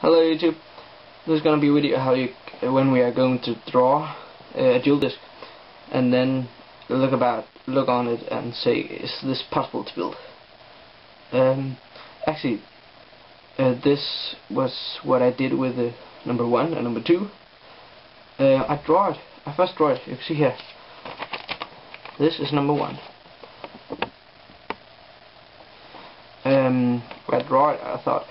Hello YouTube. This is gonna be a video how you when we are going to draw a dual disc, and then look on it and say, is this possible to build? Actually, this was what I did with the number 1 and number 2. I first draw it. You can see here. This is number 1. When I draw it, I thought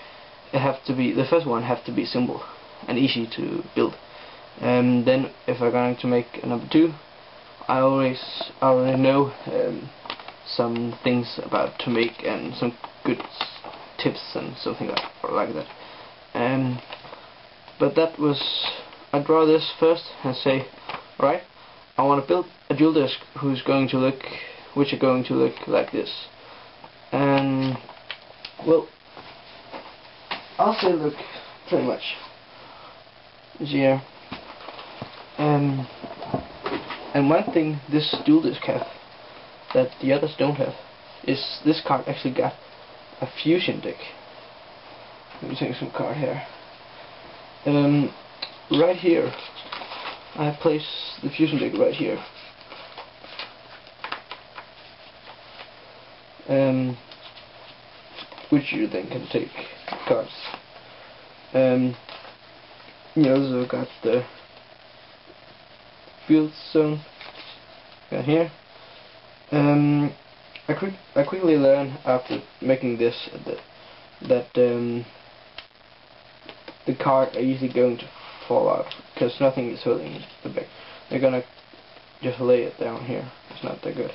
the first one have to be simple and easy to build. Then if I'm going to make a number 2, I already know some things about to make and some good tips and something like that. But that was, I draw this first and say, alright, I want to build a dual disc which are going to look like this. And well, I'll say look pretty much here. And one thing this dual disc have that the others don't have is this card actually got a fusion deck. Let me take some card here. Right here, I place the fusion deck right here. Which you then can take cards. You also got the field zone down here. I quickly learned after making this that the card are easily going to fall out because nothing is holding the back. They're gonna just lay it down here. It's not that good.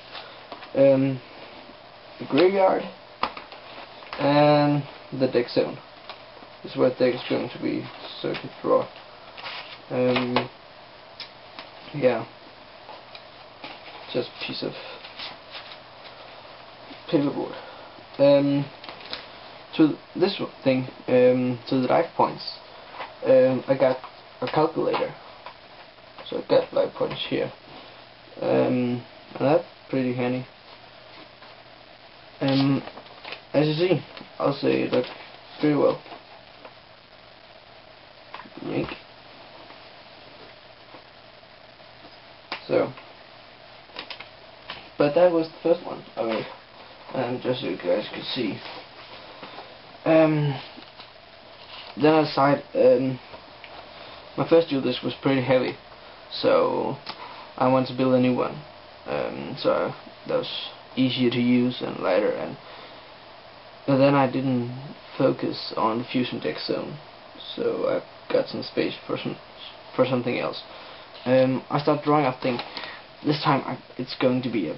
The graveyard and the deck zone. This is where the deck is going to be, so to draw. Yeah, just a piece of paperboard. To this thing, to the life points, I got a calculator. So I got life points here, and that's pretty handy. As you see, I'll say it looks pretty well. Yank. So, but that was the first one I made, and just so you guys could see. Then I decided, my first dual disc was pretty heavy, so I wanted to build a new one. So that was easier to use and lighter, but then I didn't focus on the fusion deck zone, so I got some space for something else. I started drawing up thing. This time it's going to be a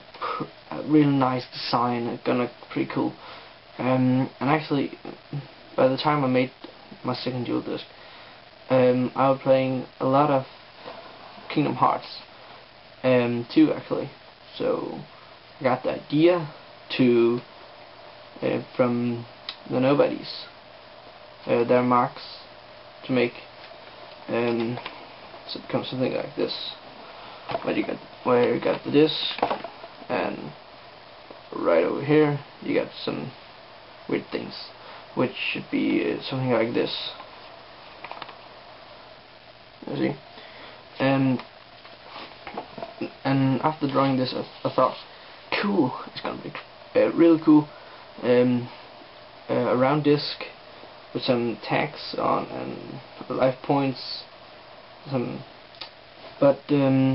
real nice design. It's gonna look pretty cool. And actually, by the time I made my second dual disc, I was playing a lot of Kingdom Hearts 2 actually. So I got the idea to from the nobodies, their marks, to make something like this, where you got the disc, and right over here you got some weird things, which should be something like this. You see, and after drawing this, I thought, cool, it's gonna be really cool. A round disc with some tags on and life points. But when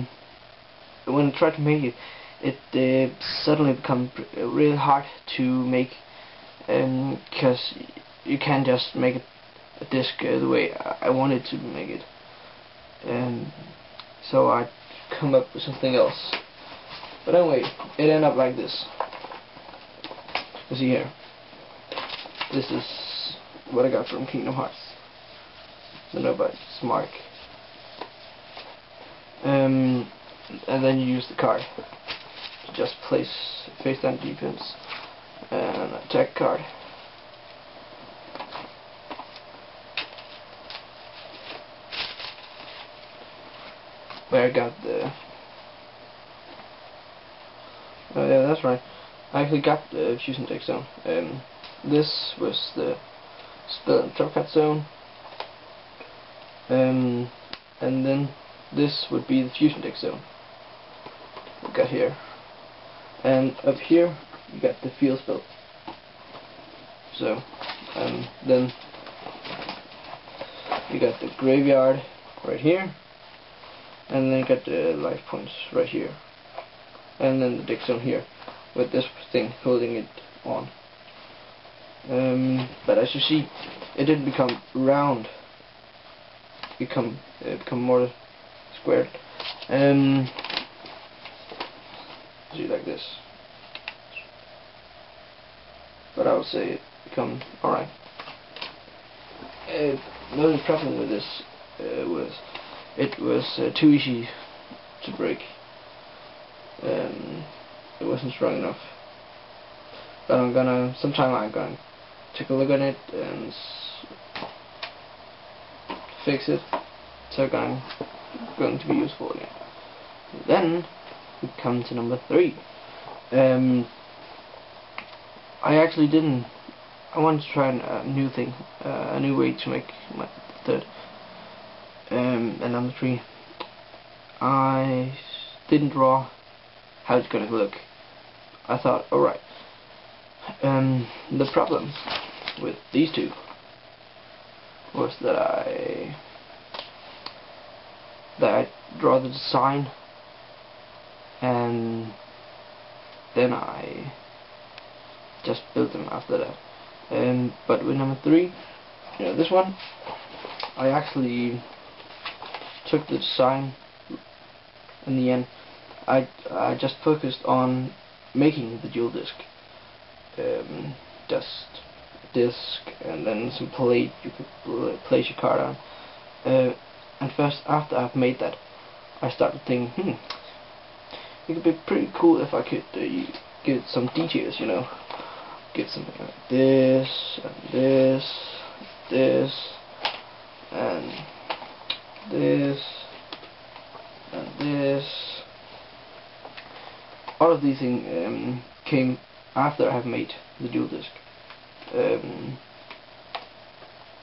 I tried to make it suddenly become really hard to make, because you can't just make a disc the way I wanted to make it. So I come up with something else. But anyway, it ended up like this. You see here, this is what I got from Kingdom Hearts, the nobody's mark. And then you use the card to just place face down defense and attack card. Where I got the oh yeah, that's right. I actually got the fusion deck zone. This was the spell and trap cut zone. and then this would be the fusion disk zone we got here, and up here you got the field spell. So then you got the graveyard right here, and then you got the life points right here, and then the disk zone here with this thing holding it on. But as you see, it didn't become round. Become more squared. See, like this. But I would say it become alright. The only problem with this was it was too easy to break. It wasn't strong enough. But sometime I'm gonna take a look at it and fix it, so going to be useful again. Then we come to number 3. I wanted to try a new thing, a new way to make my third. And number 3, I didn't draw how it's gonna look. I thought, alright. The problem with these two was that I draw the design, and then I just built them after that. But with number 3, this one, I actually took the design. In the end, I just focused on making the dual disc. Just disc and then some plate you could place your card on. And first, after I've made that, I started thinking, it could be pretty cool if I could give it some details, give something like this, and this, this, and this, and this. All of these things came after I have made the dual disc.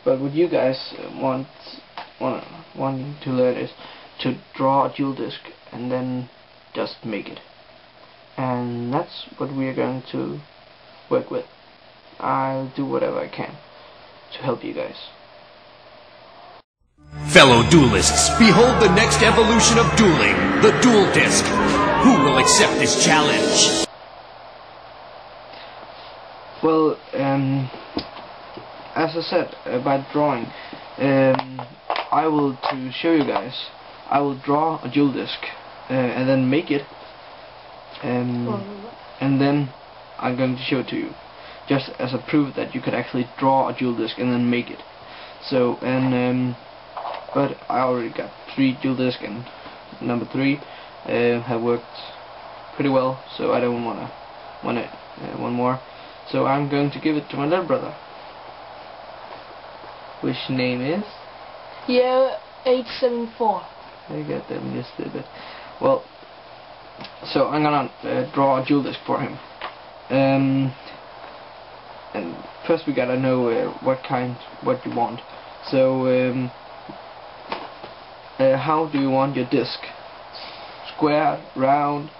But what you guys want to learn is to draw a dual disc and then just make it. And that's what we are going to work with. I'll do whatever I can to help you guys. Fellow duelists, behold the next evolution of dueling, the dual disc. Who will accept this challenge? Well, as I said about drawing, to show you guys, I will draw a dual disc and then make it, and then I'm going to show it to you, just as a proof that you could actually draw a dual disc and then make it. So, but I already got 3 dual disc, and number 3 have worked pretty well, so I don't want one more. So I'm going to give it to my little brother, which name is? Yeah, 874. I got them just a bit. Well, so I'm gonna draw a dual disc for him. And first we gotta know what you want. So how do you want your disc? Square, round?